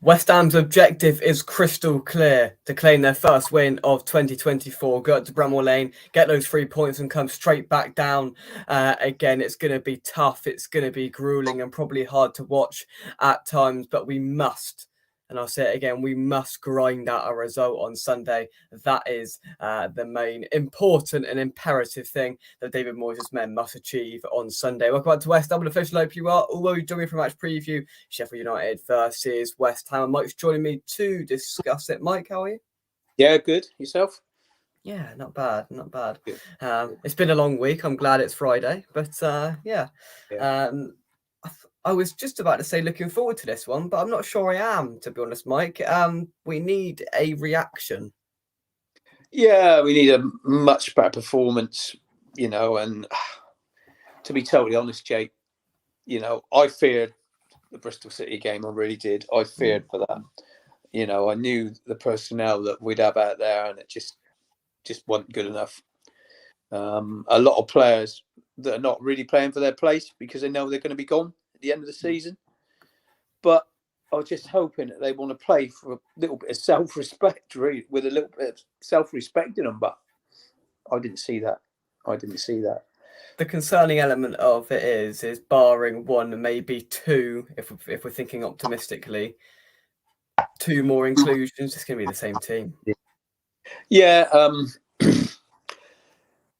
West Ham's objective is crystal clear: to claim their first win of 2024, go up to Bramall Lane, get those 3 points and come straight back down. Again, it's going to be tough, it's going to be grueling and probably hard to watch at times, but we must, and I'll say it again, we must grind out a result on Sunday. That is the main important and imperative thing that David Moyes' men must achieve on Sunday. Welcome back to West Ham, an official hope you are. Although you're joining me for match preview, Sheffield United versus West Ham. Mike's joining me to discuss it. Mike, how are you? Yeah, good. Yourself? Yeah, not bad. It's been a long week. I'm glad it's Friday, but yeah. I was just about to say looking forward to this one, but I'm not sure I am, to be honest, Mike. We need a reaction. Yeah, we need a much better performance, and to be totally honest, Jake, I feared the Bristol City game. I really did. I feared for that. I knew the personnel that we'd have out there, and it just wasn't good enough. A lot of players that are not really playing for their place because they know they're going to be gone at the end of the season. But I was just hoping that they want to play for a little bit of self-respect, really, with a little bit of self-respect in them. But I didn't see that. The concerning element of it is barring one, maybe two, if we're thinking optimistically, two more inclusions, it's going to be the same team. Yeah,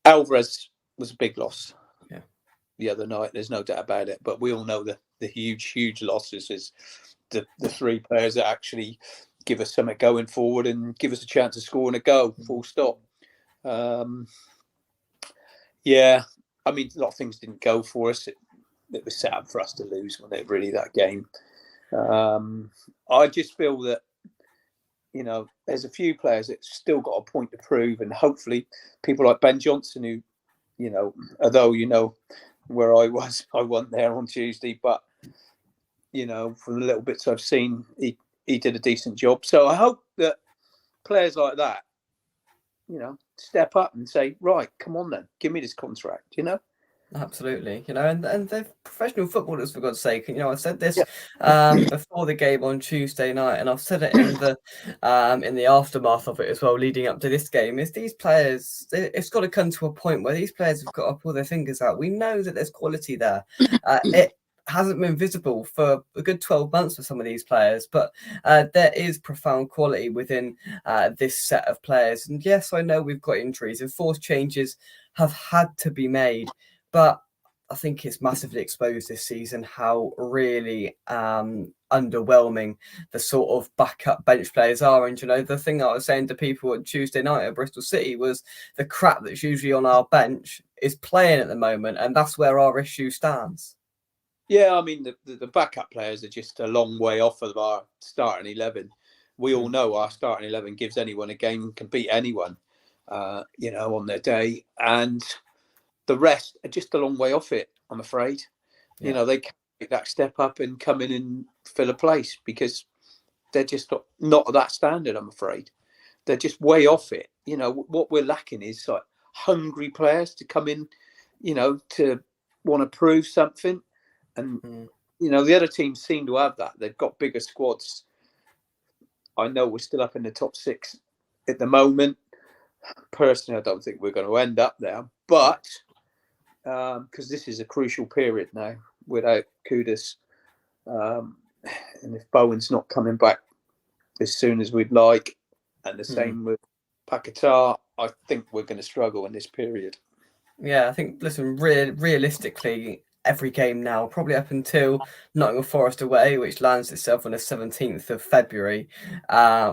Alvarez was a big loss. Yeah, the other night. There's no doubt about it. But we all know the huge losses is the three players that actually give us something going forward and give us a chance of scoring a goal. Full stop. Yeah, I mean, a lot of things didn't go for us. It was set up for us to lose when it really that game. I just feel that, there's a few players that still got a point to prove, and hopefully people like Ben Johnson, who, although where I wasn't there on Tuesday, but from the little bits I've seen, he did a decent job. So I hope that players like that, step up and say, right, come on then, give me this contract, Absolutely, and they're professional footballers, for God's sake. I said this before the game on Tuesday night, and I've said it in the aftermath of it as well, leading up to this game. Is these players? It's got to come to a point where these players have got to pull their fingers out. We know that there's quality there. It hasn't been visible for a good 12 months for some of these players, but there is profound quality within this set of players. And yes, I know we've got injuries and forced changes have had to be made. But I think it's massively exposed this season how really underwhelming the sort of backup bench players are. And, the thing that I was saying to people on Tuesday night at Bristol City was the crap that's usually on our bench is playing at the moment. And that's where our issue stands. Yeah, I mean, the backup players are just a long way off of our starting 11. We all know our starting 11 gives anyone a game, can beat anyone, on their day. And the rest are just a long way off it, I'm afraid. Yeah. They can't take that step up and come in and fill a place because they're just not that standard, I'm afraid. They're just way off it. What we're lacking is like hungry players to come in, to want to prove something. And, the other teams seem to have that. They've got bigger squads. I know we're still up in the top 6 at the moment. Personally, I don't think we're going to end up there. But because this is a crucial period now without Kudus. And if Bowen's not coming back as soon as we'd like, and the same with Paquetá, I think we're going to struggle in this period. Yeah, I think, listen, realistically, every game now, probably up until Nottingham Forest away, which lands itself on the 17th of February,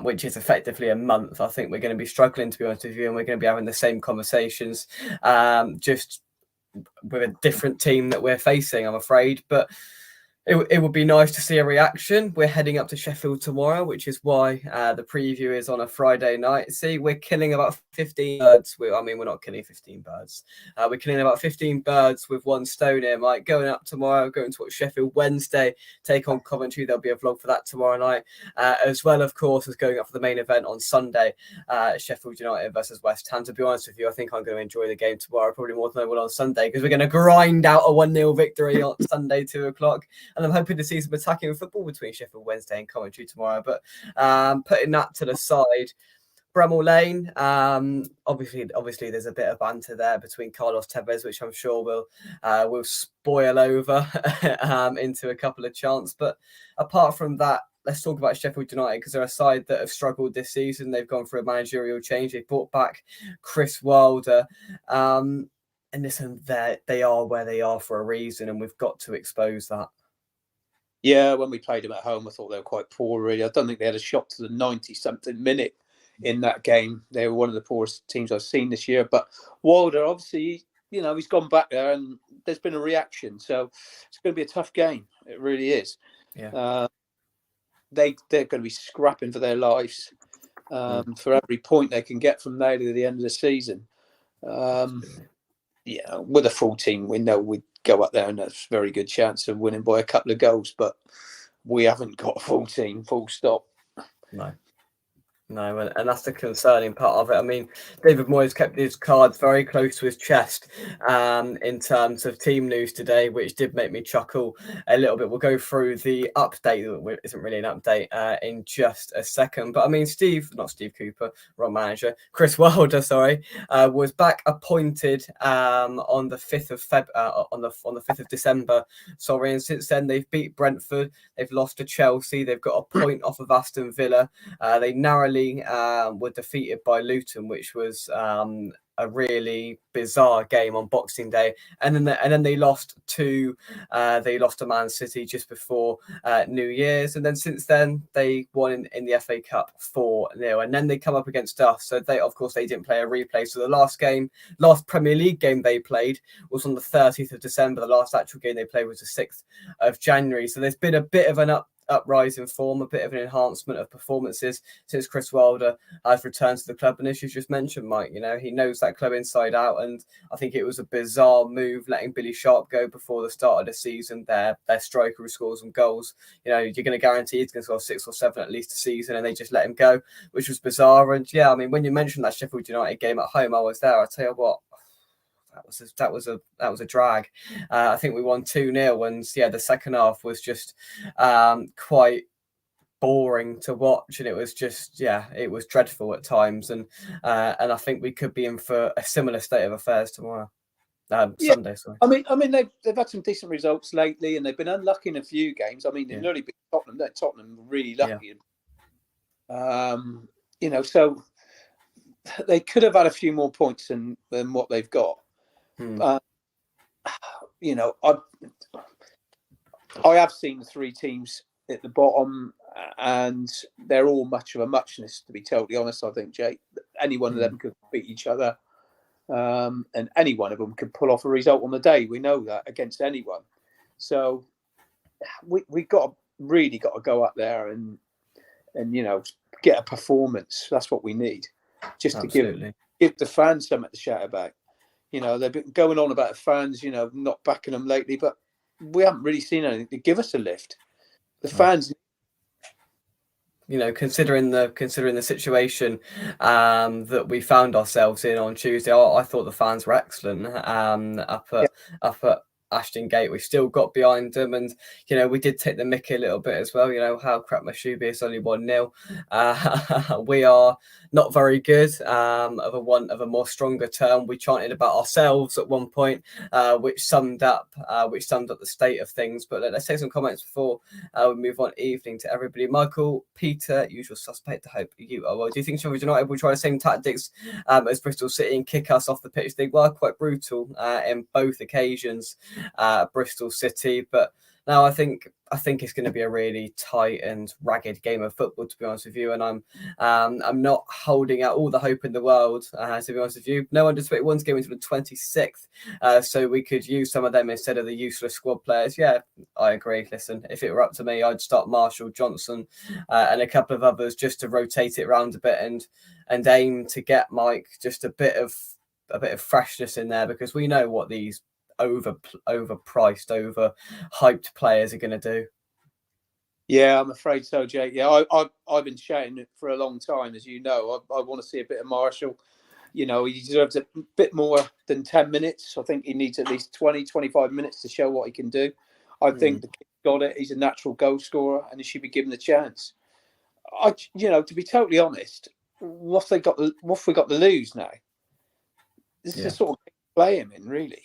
which is effectively a month, I think we're going to be struggling, to be honest with you, and we're going to be having the same conversations, just with a different team that we're facing, I'm afraid. But it would be nice to see a reaction. We're heading up to Sheffield tomorrow, which is why the preview is on a Friday night. See, we're killing about 15 birds. We're not killing 15 birds. We're killing about 15 birds with one stone here, Mike. Going up tomorrow, going to watch Sheffield Wednesday, take on Coventry. There'll be a vlog for that tomorrow night, as well, of course, as going up for the main event on Sunday, Sheffield United versus West Ham. To be honest with you, I think I'm going to enjoy the game tomorrow, probably more than I will on Sunday, because we're going to grind out a 1-0 victory on Sunday, 2 o'clock. and I'm hoping to see some attacking football between Sheffield Wednesday and Coventry tomorrow. But putting that to the side, Bramall Lane, obviously, there's a bit of banter there between Carlos Tevez, which I'm sure will spoil over into a couple of chants. But apart from that, let's talk about Sheffield United, because they're a side that have struggled this season. They've gone through a managerial change. They brought back Chris Wilder. And listen, they are where they are for a reason, and we've got to expose that. Yeah, when we played them at home, I thought they were quite poor, really. I don't think they had a shot to the 90-something minute in that game. They were one of the poorest teams I've seen this year. But Wilder, obviously, he's gone back there and there's been a reaction. So it's going to be a tough game. It really is. Yeah. They're going to be scrapping for their lives for every point they can get from now to the end of the season. With a full team, we know we'd go up there and there's a very good chance of winning by a couple of goals. But we haven't got a full team, full stop. No, and that's the concerning part of it. I mean, David Moyes kept his cards very close to his chest in terms of team news today, which did make me chuckle a little bit. We'll go through the update, that isn't really an update, in just a second. But I mean, not Steve Cooper, wrong manager, Chris Wilder, was back appointed on the 5th of on the 5th of December. And since then they've beat Brentford, they've lost to Chelsea, they've got a point off of Aston Villa, they narrowly were defeated by Luton, which was a really bizarre game on Boxing Day, and then they lost to Man City just before New Year's, and then since then they won in the FA Cup 4-0, and then they come up against us. So they didn't play a replay. So the last Premier League game they played was on the 30th of December. The last actual game they played was the 6th of January. So there's been a bit of an uprise in form, a bit of an enhancement of performances since Chris Wilder has returned to the club. And as you just mentioned, Mike, he knows that club inside out, and I think it was a bizarre move letting Billy Sharp go before the start of the season. Their striker who scores some goals, you're going to guarantee he's going to score 6 or 7 at least a season, and they just let him go, which was bizarre. And yeah, I mean, when you mentioned that Sheffield United game at home, I was there. I tell you what, that was a drag. I think we won 2-0, and the second half was just quite boring to watch, and it was just it was dreadful at times, and I think we could be in for a similar state of affairs tomorrow. Sunday, sorry. I mean they've had some decent results lately, and they've been unlucky in a few games. I mean, they've nearly beat Tottenham. Tottenham were really lucky. Yeah. So they could have had a few more points than what they've got. I have seen the 3 teams at the bottom, and they're all much of a muchness, to be totally honest. I think, Jake, any one of them could beat each other, and any one of them could pull off a result on the day. We know that against anyone. So we really got to go up there and get a performance. That's what we need, just Absolutely. to give the fans something to shout about. They've been going on about the fans, not backing them lately, but we haven't really seen anything to give us a lift. The fans, considering the situation that we found ourselves in on Tuesday, I thought the fans were excellent up at Ashton Gate. We still got behind them, and we did take the mickey a little bit as well. How crap Mashubi, it's only 1-0. We are not very good. Of a more stronger term, we chanted about ourselves at one point, which summed up the state of things. But let's take some comments before we move on. Evening to everybody. Michael, Peter, usual suspect. I hope you are well. Do you think Sheffield United will try the same tactics as Bristol City and kick us off the pitch? They were quite brutal in both occasions. Bristol City, but now I think it's going to be a really tight and ragged game of football, to be honest with you, and I'm not holding out all the hope in the world, to be honest with you. No under 21's game until the 26th, so we could use some of them instead of the useless squad players. Yeah, I agree. Listen, if it were up to me, I'd start Marshall, Johnson, and a couple of others just to rotate it around a bit and aim to get Mike just a bit of freshness in there, because we know what these overpriced, overhyped players are going to do. Yeah, I'm afraid so, Jake. Yeah, I've been shouting it for a long time, as you know. I want to see a bit of Marshall. He deserves a bit more than 10 minutes. I think he needs at least 20, 25 minutes to show what he can do. I think got it. He's a natural goal scorer, and he should be given the chance. To be totally honest, what have we got to lose now? This is the sort of thing to play him in, really.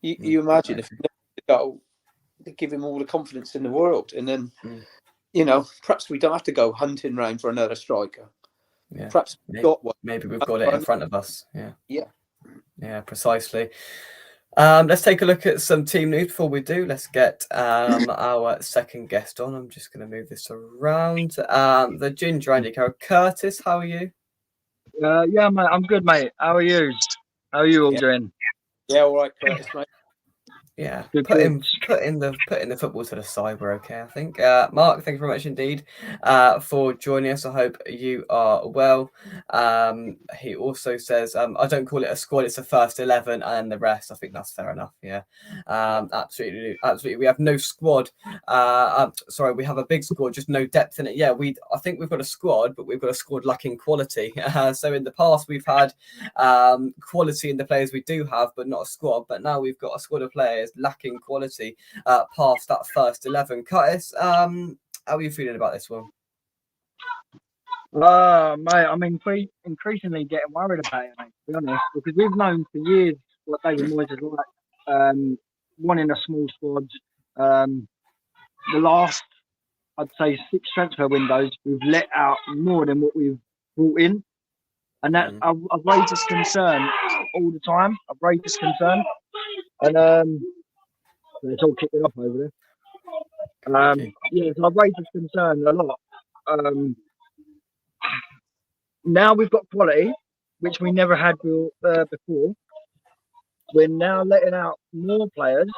You imagine if the goal, they give him all the confidence in the world, and then perhaps we don't have to go hunting around for another striker. Yeah, perhaps we've got one. Maybe we've got it in front of us. Yeah, precisely. Let's take a look at some team news before we do. Let's get our second guest on. I'm just going to move this around. The Ginger Andy Carroll. Curtis, how are you? Yeah, mate, I'm good, mate. How are you? How are you all doing? Yeah, all right, Curtis, mate. Yeah, Good, put in the football to the side. We're okay, I think. Mark, thank you very much indeed for joining us. I hope you are well. He also says, I don't call it a squad; it's a first 11, and the rest. I think that's fair enough. Yeah, absolutely. We have no squad. Sorry, we have a big squad, just no depth in it. Yeah, I think we've got a squad, but we've got a squad lacking quality. So in the past, we've had quality in the players we do have, but not a squad. But now we've got a squad of players lacking quality past that first 11. Curtis, how are you feeling about this one? Mate, I'm increasingly getting worried about it, mate, to be honest, because we've known for years what David Moyes is like, wanting a small squad. The last, I'd say, 6 transfer windows, we've let out more than what we've brought in. And that I've raised this concern all the time. I've raised this concern. And it's all kicking off over there. So I've raised this concern a lot. Now we've got quality, which we never had before. We're now letting out more players,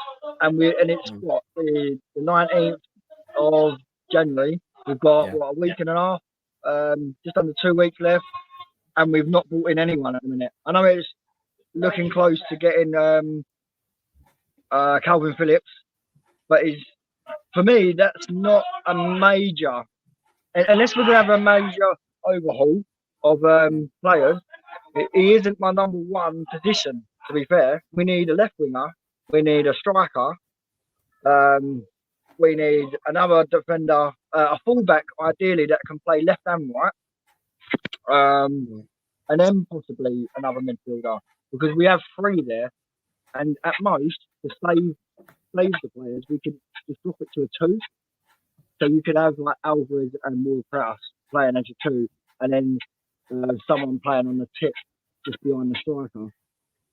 and it's what, the 19th of January. We've got a week and a half, just under 2 weeks left, and we've not brought in anyone at the minute. I know it's looking close to getting Calvin Phillips, but for me that's not a major, unless we're going to have a major overhaul of players. He isn't my number one position, to be fair. We need a left winger, we need a striker, we need another defender, a fullback ideally that can play left and right, and then possibly another midfielder, because we have 3 there, and at most to save the players we could just drop it to a 2. So you could have like Alvarez and Ward-Prowse playing as a 2, and then someone playing on the tip just behind the striker.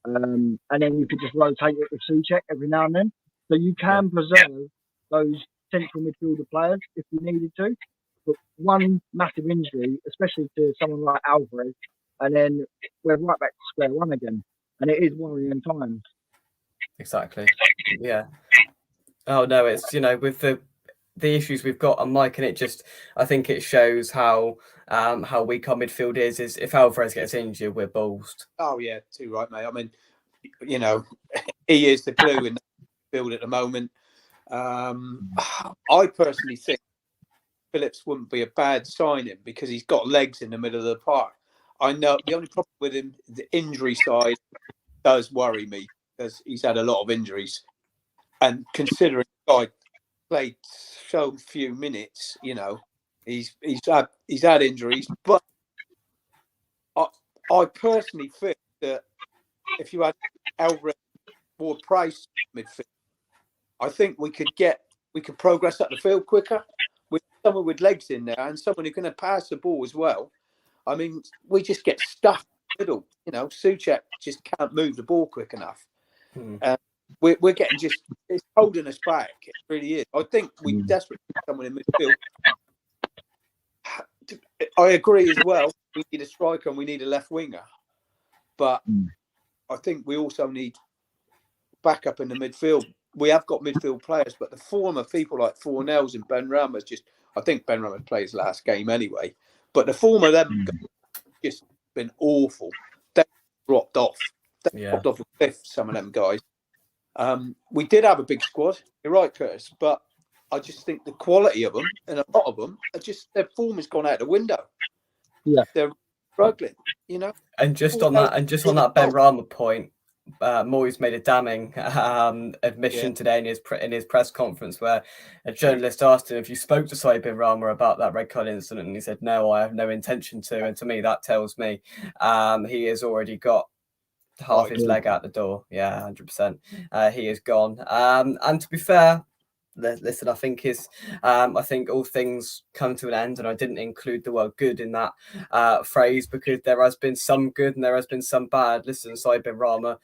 And then you could just rotate it with Souček every now and then. So you can preserve those central midfielder players if you needed to. But one massive injury, especially to someone like Alvarez, and then we're right back to square one again. And it is worrying times. Exactly. Yeah. Oh no, it's with the issues we've got on Mike, and I think it shows how weak our midfield is if Alvarez gets injured, we're balls. Oh yeah, too right, mate. I mean, he is the glue in the field at the moment. I personally think Phillips wouldn't be a bad signing because he's got legs in the middle of the park. I know the only problem with him, the injury side, does worry me because he's had a lot of injuries, and considering the guy played so few minutes, he's had injuries. But I personally feel that if you had Alvarez or Price midfield, I think we could progress up the field quicker with someone with legs in there and someone who can pass the ball as well. I mean, we just get stuck in the middle. Souček just can't move the ball quick enough. We're getting it's holding us back. It really is. I think we desperately need someone in midfield. I agree as well. We need a striker and we need a left winger. But I think we also need backup in the midfield. We have got midfield players, but the form of people like Fornells and Benrahma I think Benrahma played his last game anyway. But the form of them just been awful. They dropped off. Dropped off a cliff, some of them guys. We did have a big squad. You're right, Curtis. But I just think the quality of them, and a lot of them, their form has gone out the window. Yeah, they're struggling. And just on that Benrahma point, Moyes made a damning admission today in his press conference, where a journalist asked him if you spoke to Said bin Rama about that red card incident, and he said, "No, I have no intention to." And to me, that tells me he has already got half his leg out the door. Yeah, 100%. He is gone. And to be fair, listen, I think I think all things come to an end, and I didn't include the word good in that phrase because there has been some good and there has been some bad. Listen, Said bin Rama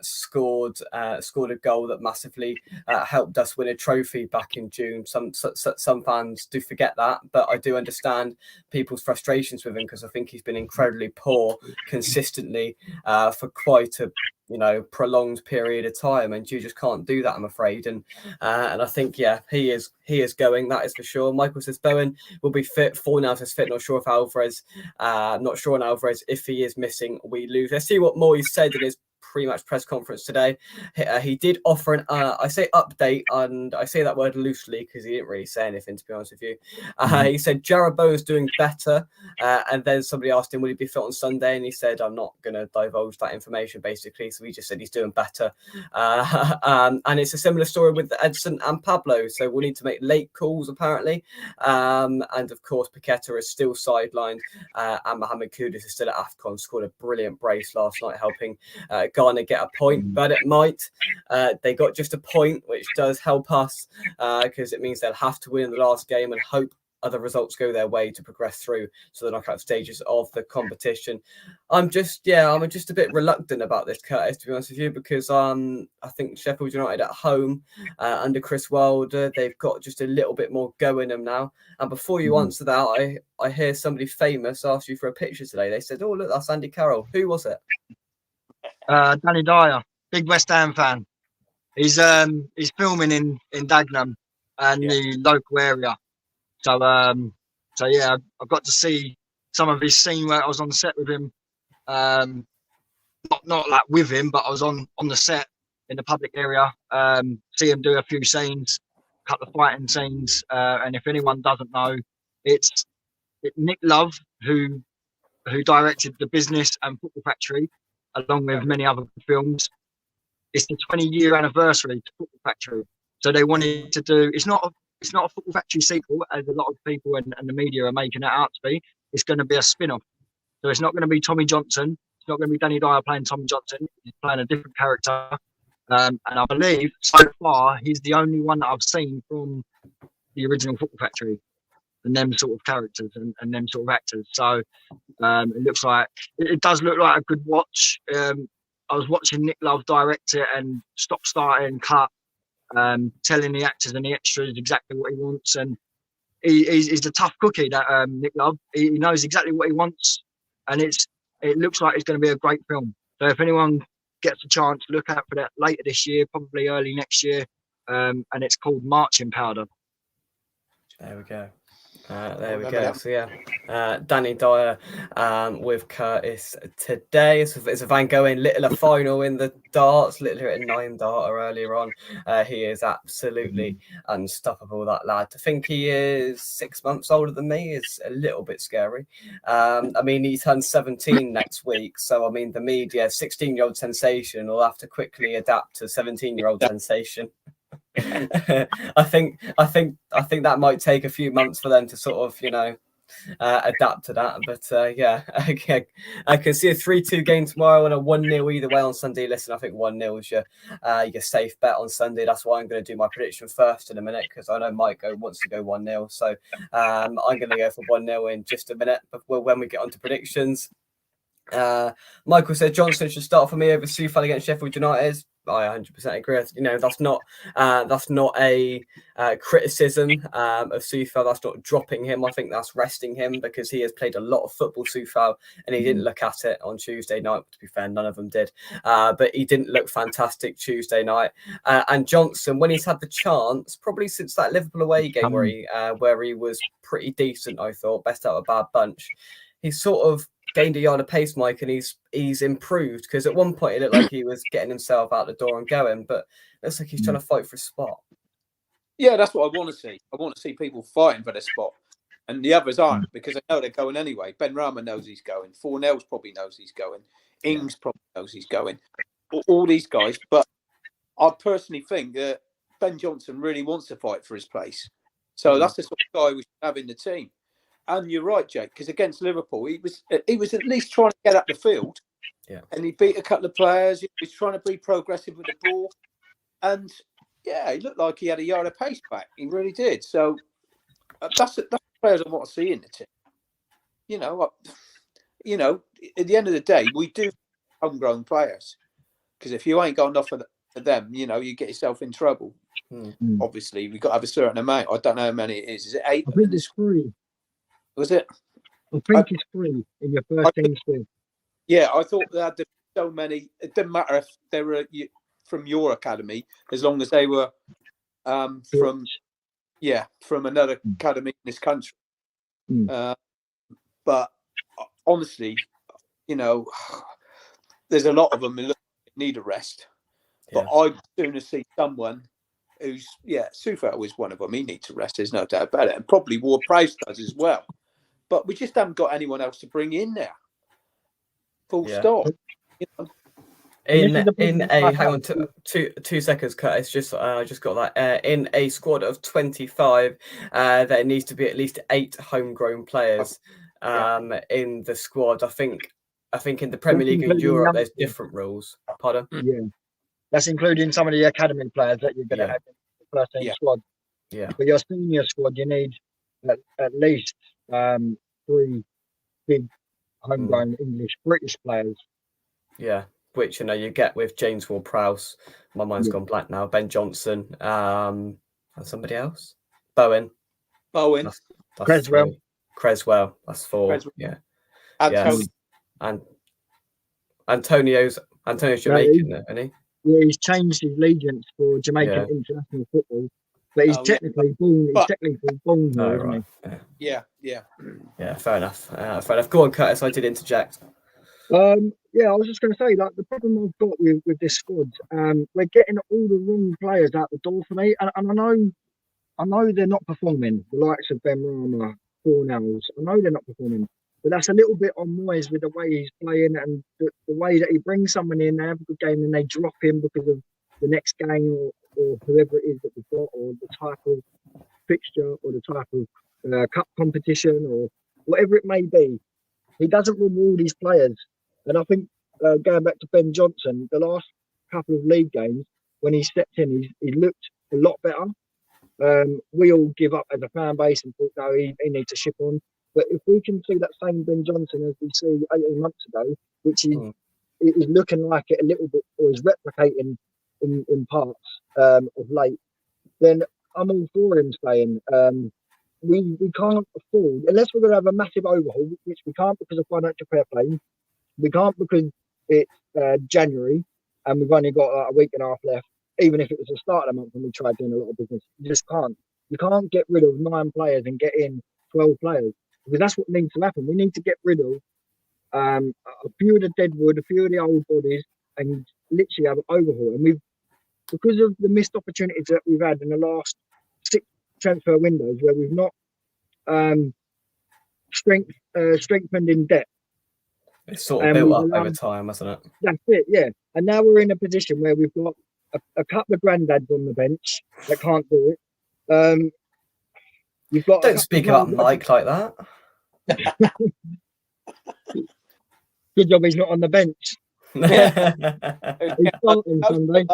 scored a goal that massively helped us win a trophy back in June. Some fans do forget that, but I do understand people's frustrations with him because I think he's been incredibly poor consistently for quite a prolonged period of time, and you just can't do that, I'm afraid. And I think he is going, that is for sure. Michael says Bowen will be fit. Fornals says fit. Not sure on Alvarez if he is missing, we lose. Let's see what Moyes said in his pre-match press conference today. He did offer an I say update, and I say that word loosely because he didn't really say anything, to be honest with you. He said Jarrod Bowen's doing better, and then somebody asked him will he be fit on Sunday, and he said I'm not going to divulge that information, basically. So he just said he's doing better, and it's a similar story with Edson and Pablo, so we'll need to make late calls apparently, and of course Paqueta is still sidelined, and Mohamed Kudus is still at AFCON. Scored a brilliant brace last night, helping Ghana get a point, but it might. They got just a point, which does help us because it means they'll have to win in the last game and hope other results go their way to progress through to the knockout stages of the competition. I'm just a bit reluctant about this, Curtis, to be honest with you, because I think Sheffield United at home under Chris Wilder, they've got just a little bit more go in them now. And before you answer that, I hear somebody famous ask you for a picture today. They said, "Oh, look, that's Andy Carroll." Who was it? Danny Dyer, big West Ham fan. He's filming in Dagenham and the local area. So yeah, I got to see some of his scene where I was on set with him. Not like with him, but I was on the set in the public area. See him do a few scenes, a couple of fighting scenes. And if anyone doesn't know, it's Nick Love who directed The Business and Football Factory, along with many other films. It's the 20-year anniversary to Football Factory, so they wanted to do. It's not a Football Factory sequel, as a lot of people and the media are making it out to be. It's going to be a spin-off. So it's not going to be Tommy Johnson. It's not going to be Danny Dyer playing Tommy Johnson. He's playing a different character. And I believe so far he's the only one that I've seen from the original Football Factory, and them sort of characters and them sort of actors. So it does look like a good watch. I was watching Nick Love direct it and stop, start, and cut, telling the actors and the extras exactly what he wants. And he's a tough cookie, that Nick Love. He knows exactly what he wants, and it looks like it's going to be a great film. So if anyone gets a chance, look out for that later this year, probably early next year. And it's called Marching Powder. There we go. So Danny Dyer with Curtis today. It's a Van Gogh Littler final in the darts. Littler at 9 darter earlier on. He is absolutely unstoppable, that lad. To think he is 6 months older than me is a little bit scary. I mean, he turns 17 next week, so I mean the media, 16-year-old sensation will have to quickly adapt to 17-year-old sensation. I think that might take a few months for them to sort of, adapt to that. But I can see a 3-2 game tomorrow and a 1-0 either way on Sunday. Listen, I think 1-0 is your safe bet on Sunday. That's why I'm going to do my prediction first in a minute, because I know Mike wants to go 1-0. So I'm going to go for 1-0 in just a minute. But when we get onto predictions, Michael said Johnson should start for me over Soufal against Sheffield United. I 100% agree. That's not a criticism of Soufal. That's not dropping him. I think that's resting him, because he has played a lot of football, Soufal, and he didn't look at it on Tuesday night. To be fair, none of them did, but he didn't look fantastic Tuesday night. And Johnson, when he's had the chance, probably since that Liverpool away game where he was pretty decent, I thought, best out of a bad bunch, he's sort of gained a yard of pace, Mike, and he's improved, because at one point it looked like he was getting himself out the door and going, but it looks like he's trying to fight for a spot. Yeah, that's what I want to see. I want to see people fighting for their spot, and the others aren't, because they know they're going anyway. Ben Rama knows he's going. Fornells probably knows he's going. Ings probably knows he's going. all these guys. But I personally think that Ben Johnson really wants to fight for his place. So that's the sort of guy we should have in the team. And you're right, Jake, because against Liverpool, he was at least trying to get up the field. Yeah. And he beat a couple of players. He was trying to be progressive with the ball. And, yeah, he looked like he had a yard of pace back. He really did. So that's the players I want to see in the team. At the end of the day, we do homegrown players. Because if you ain't got enough of them, you get yourself in trouble. Obviously, we've got to have a certain amount. I don't know how many it is. Is it 8? I think it's 3. Was it? I think it's 3 in your first team squad. Yeah, I thought they had so many. It didn't matter if they were from your academy, as long as they were from another academy in this country. But honestly, there's a lot of them who need a rest. But I'd sooner see someone who's, Sufo is one of them. He needs a rest. There's no doubt about it. And probably Ward-Prowse does as well. But we just haven't got anyone else to bring in there. Full stop. Hang on, 2 seconds, Curtis. I just got that. In a squad of 25, there needs to be at least 8 homegrown players in the squad. I think in the Premier League in Europe, there's different rules. Pardon? Yeah, that's including some of the academy players that you're going to have in the first team squad. Yeah. For your senior squad, you need at least 3 big homegrown English British players. Yeah, which you get with James Ward-Prowse. My mind's gone blank now. Ben Johnson, and somebody else. Bowen. That's Creswell. 3. Creswell. That's 4. Creswell. Yeah. And Antonio's Jamaican, isn't he? Yeah, he's changed his allegiance for Jamaican international football, but he's technically born. He's technically born here, isn't he? Yeah. Yeah, fair enough. Go on, Curtis. I did interject. I was just going to say, like, the problem I've got with this squad, we're getting all the wrong players out the door for me, and I know they're not performing. The likes of Ben Rama, Fornells, I know they're not performing, but that's a little bit on Moyes with the way he's playing and the way that he brings someone in. They have a good game and they drop him because of the next game or whoever it is that we've got, or the type of fixture or the type of cup competition or whatever it may be. He doesn't reward his players. And I think going back to Ben Johnson, the last couple of league games, when he stepped in, he looked a lot better. We all give up as a fan base and thought, no, he needs to ship on. But if we can see that same Ben Johnson as we see 18 months ago, which is looking like it a little bit, or is replicating in parts of late, then I'm all for him staying. We can't afford, unless we're going to have a massive overhaul, which we can't because of financial fair play. We can't because it's January and we've only got a week and a half left. Even if it was the start of the month and we tried doing a lot of business, you just can't. You can't get rid of 9 players and get in 12 players, because that's what needs to happen. We need to get rid of a few of the deadwood, a few of the old bodies, and literally have an overhaul. And because of the missed opportunities that we've had in the last 6 transfer windows, where we've not strengthened in depth. It's sort of built up over time, hasn't it? That's it, yeah. And now we're in a position where we've got a couple of granddads on the bench that can't do it. You've got. Don't speak about Mike like that. Good job he's not on the bench. He's starting Sunday.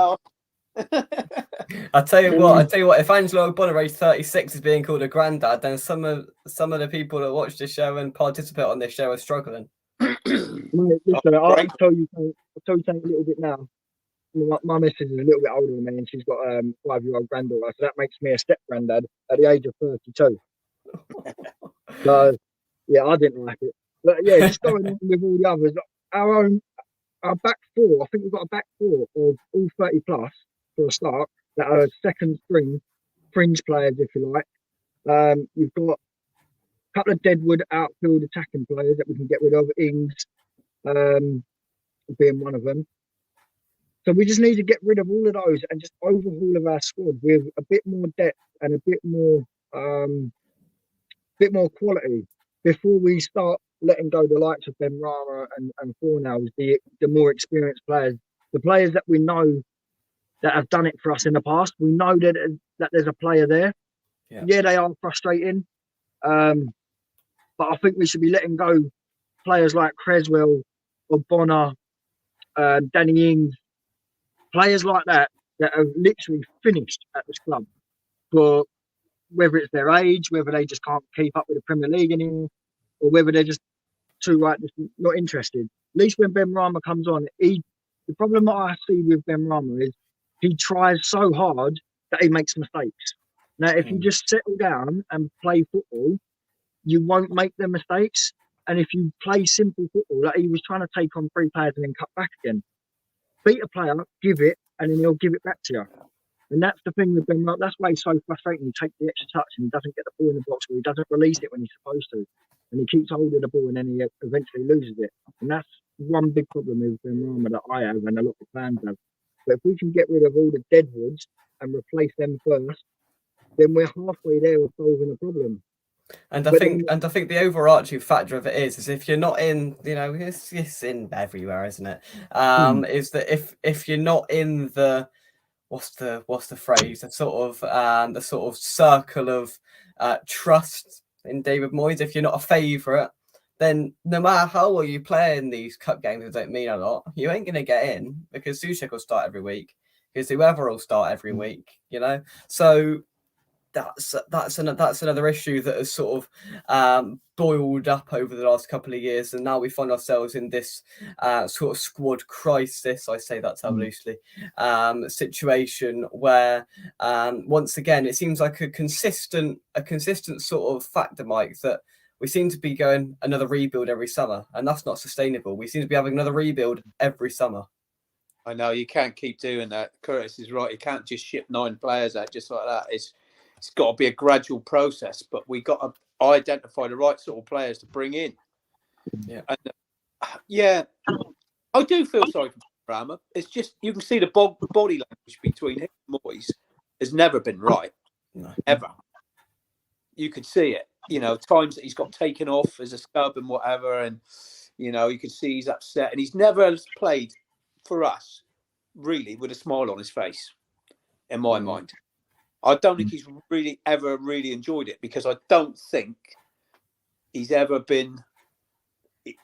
I tell you what. If Angelo Bonner, age 36, is being called a granddad, then some of the people that watch this show and participate on this show are struggling. Listen, I'll tell you something a little bit now. My missus is a little bit older than me, and she's got a 5-year-old granddaughter, so that makes me a step granddad at the age of 32. So, yeah, I didn't like it. But yeah, just going on with all the others, our back 4, I think we've got a back 4 of all 30 plus for a start that are second string fringe players, if you like. You've got a couple of deadwood outfield attacking players that we can get rid of, Ings being one of them. So we just need to get rid of all of those and just overhaul of our squad with a bit more depth and a bit more quality before we start letting go the likes of Ben Rama and Fornells, the more experienced players The players that we know that have done it for us in the past, we know that there's a player there. Yeah, they are frustrating. But I think we should be letting go players like Creswell or Bonner, Danny Ings, players like that have literally finished at this club for whether it's their age, whether they just can't keep up with the Premier League anymore, or whether they're just just not interested. At least when Ben Rama comes on, the problem that I see with Ben Rama is he tries so hard that he makes mistakes. Now, if you just settle down and play football, you won't make the mistakes. And if you play simple football, like he was trying to take on 3 players and then cut back again, beat a player, give it, and then he'll give it back to you. And that's the thing with Ben. That's why he's so frustrating. He takes the extra touch and he doesn't get the ball in the box, or he doesn't release it when he's supposed to, and he keeps holding the ball and then he eventually loses it. And that's one big problem with Ben Rama that I have and a lot of fans have. But if we can get rid of all the deadwoods and replace them first, then we're halfway there with solving the problem. And I think the overarching factor of it is if you're not in, it's in everywhere, isn't it? Is that if you're not in the what's the phrase? The sort of circle of trust in David Moyes. If you're not a favourite, then no matter how well you play in these cup games that don't mean a lot, you ain't gonna get in because Souček will start every week, because whoever will start every week, So that's another issue that has sort of boiled up over the last couple of years, and now we find ourselves in this sort of squad crisis. I say that term loosely, situation where once again it seems like a consistent sort of factor, Mike, that we seem to be going another rebuild every summer, and that's not sustainable. We seem to be having another rebuild every summer. I know you can't keep doing that. Curtis is right. You can't just ship 9 players out just like that. It's got to be a gradual process, but we got to identify the right sort of players to bring in. Yeah. And, I do feel sorry for Rama. It's just, you can see the body language between him and Moyes has never been right. No. Ever. You could see it. Times that he's got taken off as a sub and whatever, and, you could see he's upset. And he's never played for us, really, with a smile on his face, in my mind. I don't think he's ever really enjoyed it, because I don't think he's ever been.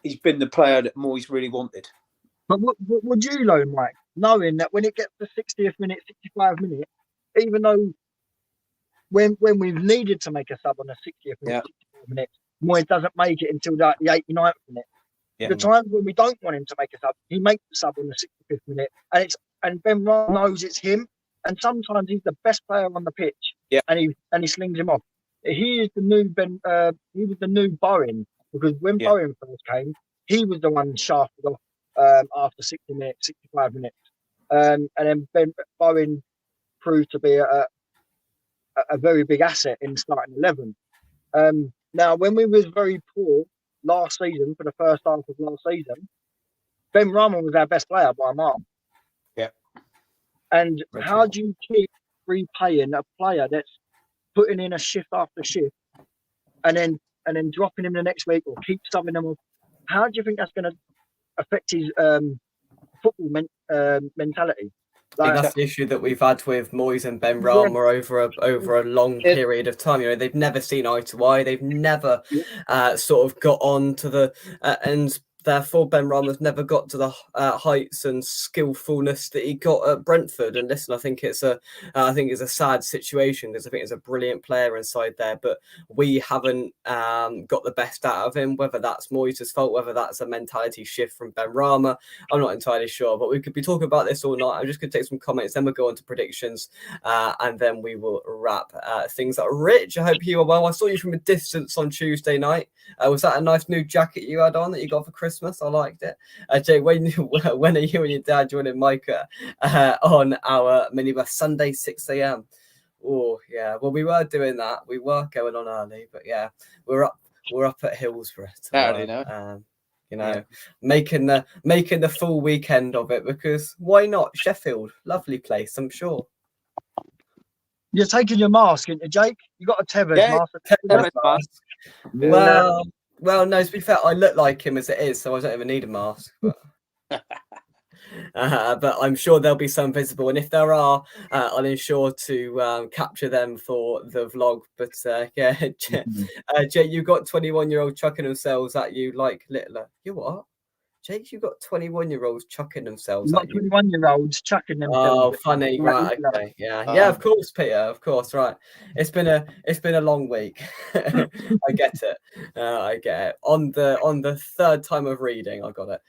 He's been the player that Moyes really wanted. But what would you know, Mike, knowing that when it gets to 60th minute, 65 minute, even though when we've needed to make a sub on the 60th minute, 65 minutes, Moyes doesn't make it until the 89th minute. Yeah. The times when we don't want him to make a sub, he makes the sub on the 65th minute, and Ben Rama knows it's him. And sometimes he's the best player on the pitch, and he slings him off. He is the new he was the new Bowen, because when Bowen first came, he was the one shafted off after 60 minutes, 65 minutes, and then Bowen proved to be a very big asset in starting 11. Now, when we was very poor last season, for the first half of last season, Ben Rama was our best player by a mile. And how do you keep repaying a player that's putting in a shift after shift, and then dropping him the next week, or keep subbing him off? How do you think that's going to affect his football mentality? I think that's the issue that we've had with Moyes and Ben Rama over a long period of time. They've never seen eye to eye. They've never sort of got on to the and therefore Ben Rama's never got to the heights and skillfulness that he got at Brentford. And listen, I think it's a sad situation, because I think there's a brilliant player inside there, but we haven't got the best out of him. Whether that's Moyes' fault, whether that's a mentality shift from Ben Rama, I'm not entirely sure. But we could be talking about this all night. I'm just going to take some comments, then we'll go on to predictions, and then we will wrap things up. Rich, I hope you are well. I saw you from a distance on Tuesday night. Was that a nice new jacket you had on that you got for Christmas? I liked it. Jay, when are you and your dad joining Micah on our minibus Sunday 6 a.m? Oh yeah, well, we were doing that. We were going on early, but yeah, we're up at Hillsborough tomorrow. Making the full weekend of it, because why not? Sheffield, lovely place, I'm sure. You're taking your mask, ain't you, Jake? You got a Tevez mask. Tevez mask. Well, no, to be fair, I look like him as it is, so I don't even need a mask. But but I'm sure there'll be some visible. And if there are, I'll ensure to capture them for the vlog. But yeah, Jake, you've got 21-year-olds chucking themselves at you like Littler. You what? Jake, you've got 21-year-olds chucking themselves You've at got you. 21-year-olds chucking themselves. Oh, funny, Like right? Hitler. Okay, yeah, of course, Peter, of course, right. It's been a long week. I get it. I get it. On the third time of reading, I got it.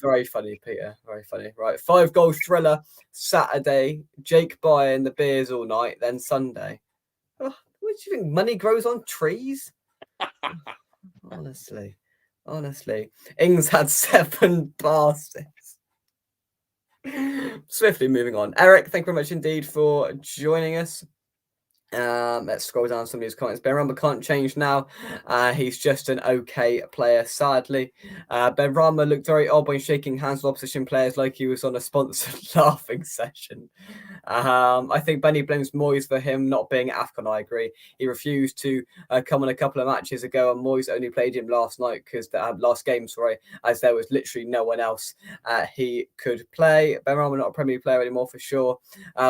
Very funny, Peter. Very funny. Right, 5-goal thriller Saturday. Jake buying the beers all night, then Sunday. Oh, what do you think? Money grows on trees? Honestly. Ings had 7 passes. Swiftly moving on. Eric, thank you very much indeed for joining us. Let's scroll down some of these comments. Benrahma can't change now. He's just an okay player, sadly. Benrahma looked very odd when shaking hands with opposition players like he was on a sponsored laughing session. I think Benny blames Moyes for him not being at AFCON. I agree. He refused to come on a couple of matches ago, and Moyes only played him last game, as there was literally no one else he could play. Benrahma not a Premier League player anymore for sure.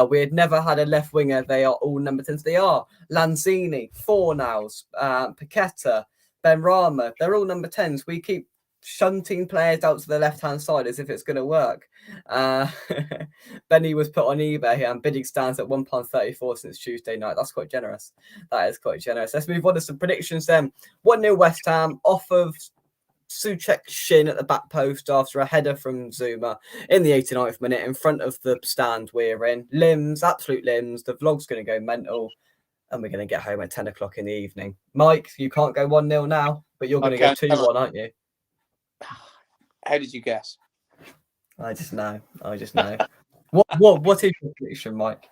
We had never had a left winger. They are all number 10s. They are Lanzini, Fornals, Paqueta, Benrahma. They're all number 10s. We keep shunting players out to the left-hand side as if it's going to work. Benny was put on eBay and bidding stands at £1.34 since Tuesday night. That's quite generous. That is quite generous. Let's move on to some predictions then. 1-0 West Ham off of Souček's shin at the back post after a header from Zuma in the 89th minute in front of the stand we're in. Limbs, absolute limbs. The vlog's going to go mental and we're going to get home at 10 o'clock in the evening. Mike, you can't go 1-0 now, but you're going to go 2-1, aren't you? How did you guess? I just know. What is your prediction, Mike?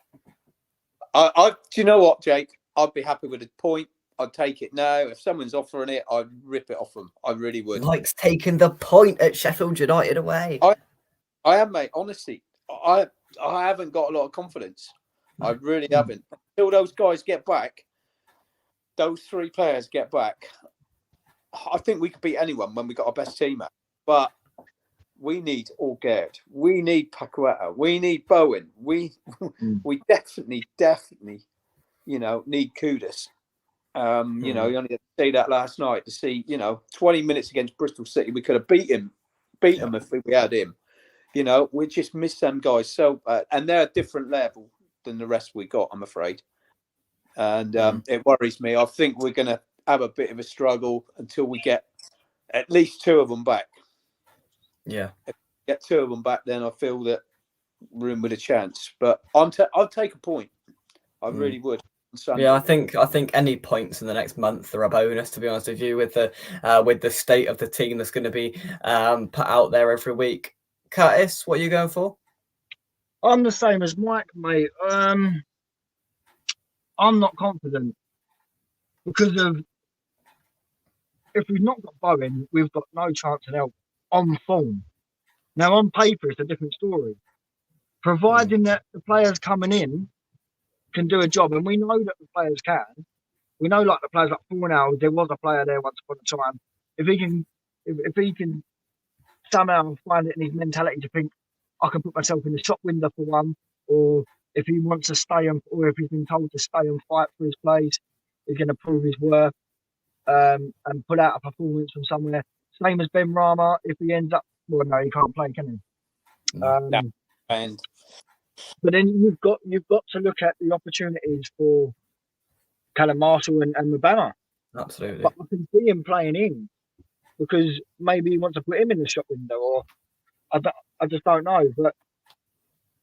Do you know what, Jake? I'd be happy with a point. I'd take it now. If someone's offering it, I'd rip it off them. I really would. Mike's taking the point at Sheffield United away. I am, mate. Honestly, I haven't got a lot of confidence. I really haven't. Until those guys get back, those 3 players get back, I think we could beat anyone when we got our best team out. But we need Orgard. We need Paqueta. We need Bowen. We definitely, need Kudus. You only had to see that last night to see, 20 minutes against Bristol City. We could have beat them if we had him. We just missed them guys. So, and they're a different level than the rest we got, I'm afraid. And it worries me. I think we're going to have a bit of a struggle until we get at least 2 of them back. Yeah. If we get 2 of them back, then I feel that we're in with a chance. But I'll take a point. I really would. Yeah, I think any points in the next month are a bonus, to be honest with you, with the state of the team that's going to be put out there every week. Curtis, what are you going for? I'm the same as Mike, mate. I'm not confident because of if we've not got Bowen, we've got no chance of help on form. Now, on paper, it's a different story. Providing that the players coming in can do a job, and we know that the players can. We know, like the players like Fornals, there was a player there once upon a time. If he can somehow find it in his mentality to think, I can put myself in the shop window for one, or if he wants to stay or if he's been told to stay and fight for his place, he's going to prove his worth and put out a performance from somewhere. Same as Benrahma, if he ends up, well, no, he can't play, can he? But then you've got to look at the opportunities for Callum Marshall and Mabama. Absolutely. But I can see him playing in because maybe he wants to put him in the shop window, or I just don't know. But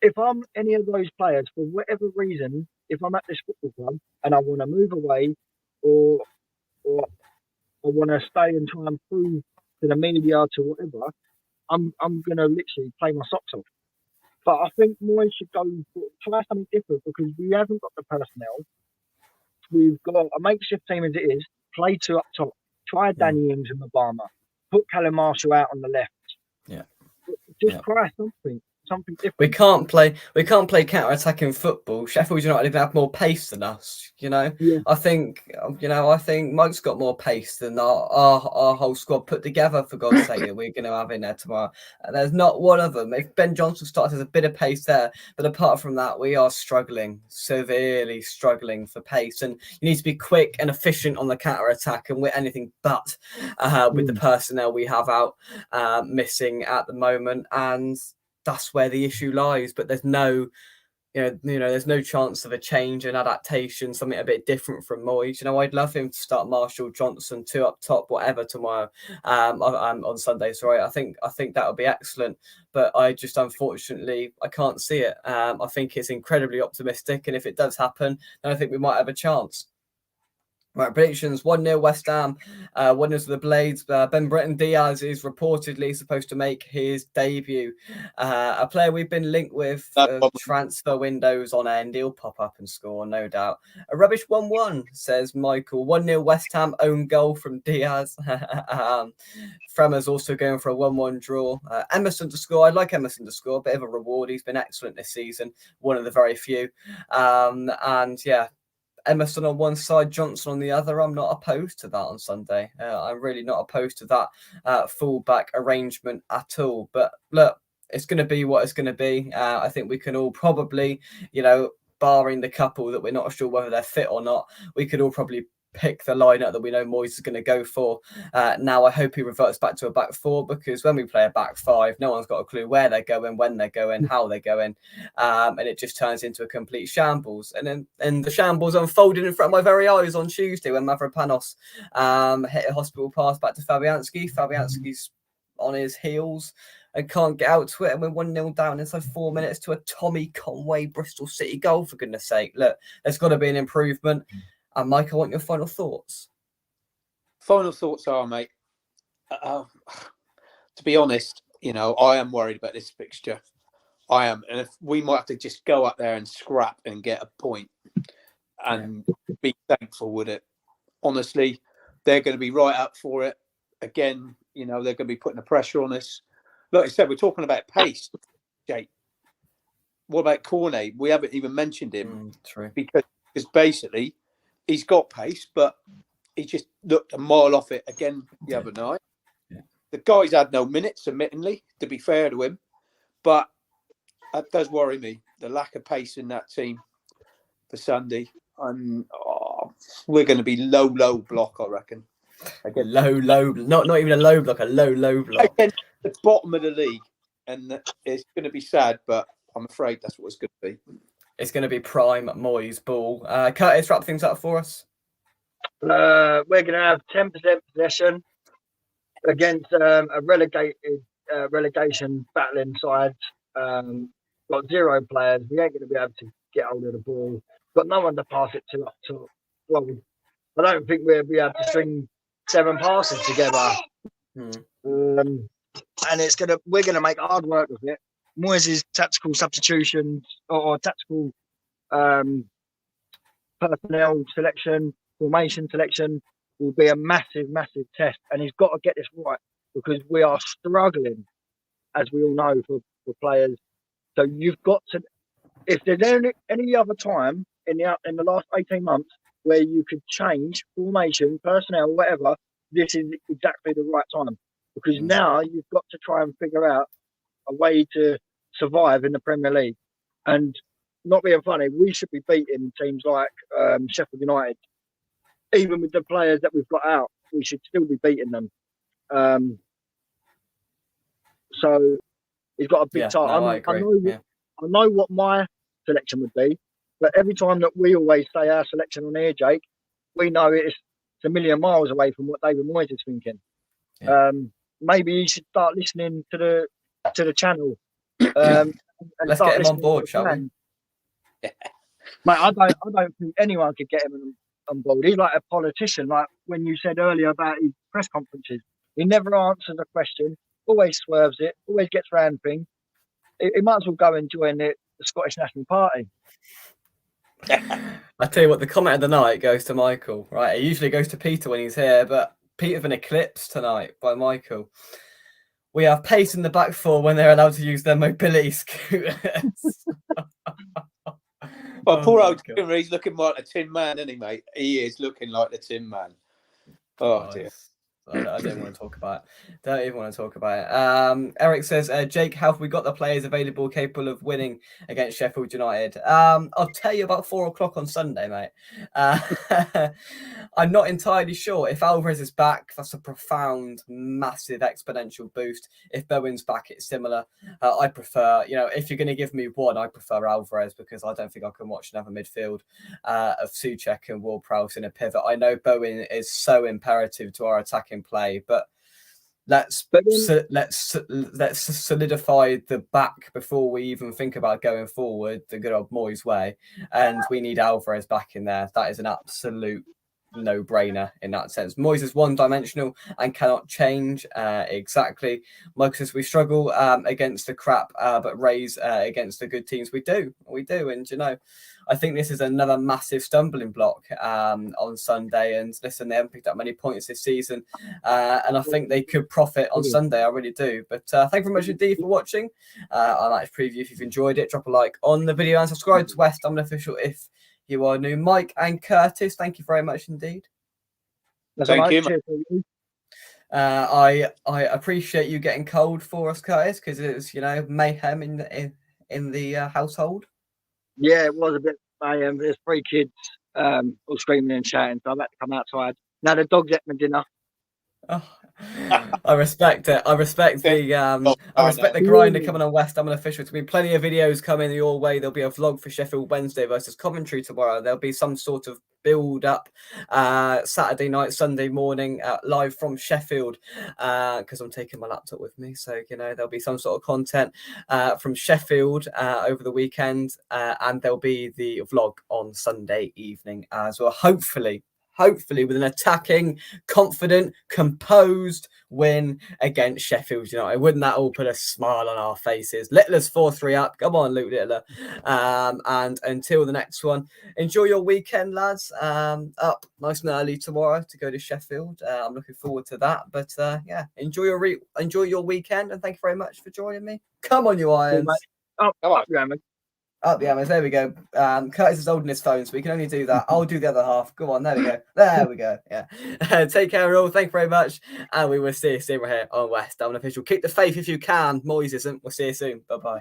if I'm any of those players, for whatever reason, if I'm at this football club and I want to move away, or I want to stay and try and prove to the media to whatever, I'm going to literally play my socks off. But I think Moyes should try something different because we haven't got the personnel. We've got a makeshift team as it is. Play 2 up top. Try Danny Ings and Mabama. Put Callum Marshall out on the left. Yeah. Just try something. something different. We can't play counter-attacking football. Sheffield United even have more pace than us. Yeah. I think Mike's got more pace than our whole squad put together. For God's sake, that we're going to have in there tomorrow. And there's not one of them. If Ben Johnson starts, there's a bit of pace there, but apart from that, we are severely struggling for pace. And you need to be quick and efficient on the counter-attack, and we're anything but with the personnel we have out missing at the moment. And that's where the issue lies. But there's there's no chance of a change and adaptation, something a bit different from Moyes. I'd love him to start Marshall, Johnson, 2 up top, whatever tomorrow on Sunday. Sorry, I think that would be excellent. But I just, unfortunately, I can't see it. I think it's incredibly optimistic, and if it does happen, then I think we might have a chance. Right, predictions: 1-0 West Ham, 1-0 to the Blades. Ben Breton Diaz is reportedly supposed to make his debut. A player we've been linked with transfer windows on end. He'll pop up and score, no doubt. A rubbish 1-1, says Michael. 1-0 West Ham, own goal from Diaz. Fremer's also going for a 1-1 draw. Emerson to score. I'd like Emerson to score. A bit of a reward. He's been excellent this season. One of the very few. And yeah, Emerson on one side, Johnson on the other. I'm not opposed to that on Sunday. I'm really not opposed to that fullback arrangement at all. But look, it's going to be what it's going to be. I think we can all probably, barring the couple that we're not sure whether they're fit or not, we could all probably pick the lineup that we know Moyes is going to go for. Now, I hope he reverts back to a back 4, because when we play a back 5, no one's got a clue where they're going, when they're going, how they're going, and it just turns into a complete shambles. And the shambles unfolded in front of my very eyes on Tuesday when Mavropanos hit a hospital pass back to Fabianski. Fabianski's on his heels and can't get out to it, and we're 1-0 down inside 4 minutes to a Tommy Conway Bristol City goal, for goodness sake. Look, there's got to be an improvement. And Mike, I want your final thoughts. Final thoughts are, mate, to be honest, I am worried about this fixture. I am. And if we might have to just go up there and scrap and get a point and be thankful with it. Honestly, they're going to be right up for it. Again, they're going to be putting the pressure on us. Like I said, we're talking about pace, Jake. What about Cornet? We haven't even mentioned him. True. Because basically, he's got pace, but he just looked a mile off it again the other night. Yeah. The guy's had no minutes, admittedly, to be fair to him. But that does worry me, the lack of pace in that team for Sunday. And we're going to be low block, I reckon. Again, low, not even a low block, a low block. Again, the bottom of the league. And it's going to be sad, but I'm afraid that's what it's going to be. It's going to be prime Moyes ball. Curtis, wrap things up for us. We're going to have 10% possession against a relegation battling side. Got 0 players. We ain't going to be able to get hold of the ball. Got no one to pass it to up to. Well, I don't think we'll be able to string 7 passes together. And we're going to make hard work with it. Moyes' tactical substitutions or tactical personnel selection, formation selection will be a massive test, and he's got to get this right, because we are struggling, as we all know, for players. So you've got to, if there's any other time in the last 18 months where you could change formation, personnel, whatever, this is exactly the right time, because now you've got to try and figure out a way to survive in the Premier League. And not being funny, we should be beating teams like Sheffield United. Even with the players that we've got out, we should still be beating them. So he's got a big task. I know what my selection would be, but every time that we always say our selection on here, Jake, we know it's a million miles away from what David Moyes is thinking. Yeah. Maybe he should start listening to the channel. And let's get him on board, shall we? Mate, I don't think anyone could get him on board. He's like a politician. Like when you said earlier about his press conferences, he never answers a question, always swerves it, always gets round things. He might as well go and join the Scottish National Party. I tell you what, the comment of the night goes to Michael. Right, it usually goes to Peter when he's here, but Peter's been eclipsed tonight by Michael. We have pace in the back four when they're allowed to use their mobility scooters. Well, Oh poor my old God. Timmer, he's looking like a Tin Man, isn't he, mate? He is looking like the Tin Man. Oh, dear. I don't want to talk about it. Don't even want to talk about it. Eric says, Jake, how have we got the players available capable of winning against Sheffield United? I'll tell you about 4 o'clock on Sunday, mate. I'm not entirely sure. If Alvarez is back, that's a profound, massive exponential boost. If Bowen's back, it's similar. I prefer, if you're going to give me one, I prefer Alvarez because I don't think I can watch another midfield of Souček and Ward-Prowse in a pivot. I know Bowen is so imperative to our attacking play, but let's solidify the back before we even think about going forward the good old Moyes way, and we need Alvarez back in there. That is an absolute no-brainer in that sense. Moyes is one-dimensional and cannot change exactly. Michael says we struggle against the crap, but raise against the good teams. We do, and I think this is another massive stumbling block on Sunday. And listen, they haven't picked up many points this season, and I think they could profit on Sunday. I really do. But thank you very much indeed for watching our match preview. If you've enjoyed it, drop a like on the video and subscribe to West Ham Official if you are new. Mike and Curtis, thank you very much indeed. Thank you. I appreciate you getting cold for us, Curtis, because it was mayhem in the household. Yeah, it was a bit mayhem. There's 3 kids all screaming and shouting, so I've had to come outside. Now the dog's at my dinner. Oh, I respect it. I respect the grinder coming on West Ham Official. There'll be plenty of videos coming your way. There'll be a vlog for Sheffield Wednesday versus Coventry tomorrow. There'll be some sort of build up Saturday night, Sunday morning live from Sheffield because I'm taking my laptop with me. So there'll be some sort of content from Sheffield over the weekend, and there'll be the vlog on Sunday evening as well. Hopefully with an attacking, confident, composed win against Sheffield United. Wouldn't that all put a smile on our faces? Littler's 4-3 up. Come on, Luke Littler. And until the next one, enjoy your weekend, lads. Up nice and early tomorrow to go to Sheffield. I'm looking forward to that. But enjoy your weekend, and thank you very much for joining me. Come on, you Irons. Come on. Up the hammers. There we go. Curtis is holding his phone, so we can only do that. I'll do the other half. Go on. There we go. There we go. Yeah. Take care, all. Thank you very much. And we will see you soon right here on West Ham Official. Keep the faith if you can. Moyes isn't. We'll see you soon. Bye-bye.